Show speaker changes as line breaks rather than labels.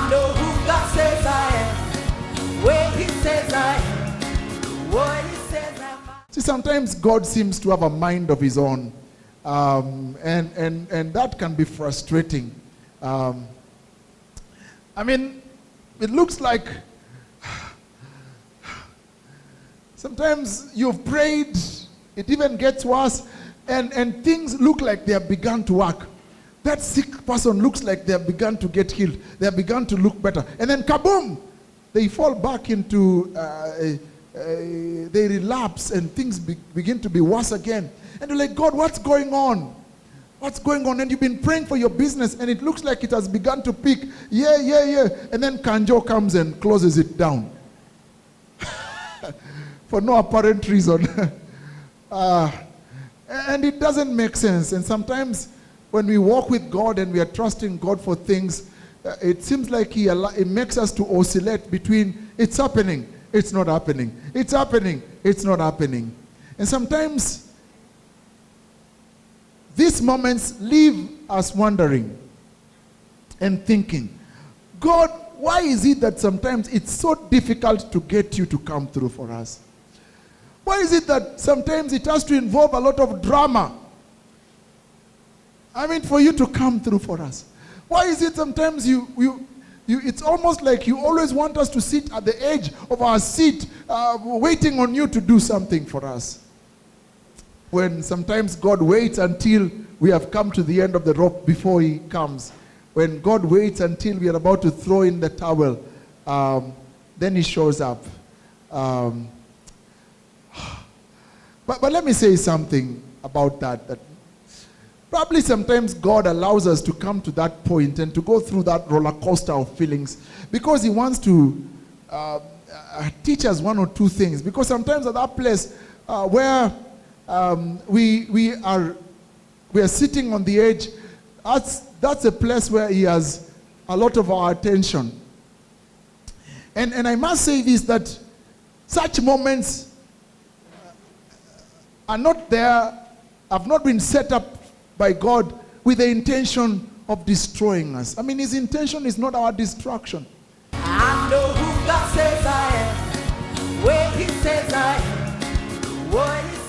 I know who God says I am, where He says I am, what He says I am.
See, sometimes God seems to have a mind of His own, and that can be frustrating. I mean, it looks like sometimes you've prayed, it even gets worse, and things look like they have begun to work. That sick person looks like they have begun to get healed. They have begun to look better. And then kaboom! They fall back into, they relapse and things begin to be worse again. And you're like, God, what's going on? What's going on? And you've been praying for your business and it looks like it has begun to peak. Yeah. And then Kanjo comes and closes it down. For no apparent reason. And it doesn't make sense. And sometimes when we walk with God and we are trusting God for things, it seems like it makes us to oscillate between it's happening, it's not happening, it's happening, it's not happening. And sometimes these moments leave us wondering and thinking, God, why is it that sometimes it's so difficult to get you to come through for us? Why is it that sometimes it has to involve a lot of drama? I mean, for you to come through for us. Why is it sometimes it's almost like you always want us to sit at the edge of our seat, waiting on you to do something for us? When sometimes God waits until we have come to the end of the rope before He comes. When God waits until we are about to throw in the towel, then He shows up. But let me say something about that probably sometimes God allows us to come to that point and to go through that roller coaster of feelings because He wants to teach us one or two things. Because sometimes at that place where we are sitting on the edge, that's a place where He has a lot of our attention. And I must say this, that such moments are not there, have not been set up by God with the intention of destroying us. I mean, His intention is not our destruction.
I know who God says I am, where He says I am, what He says.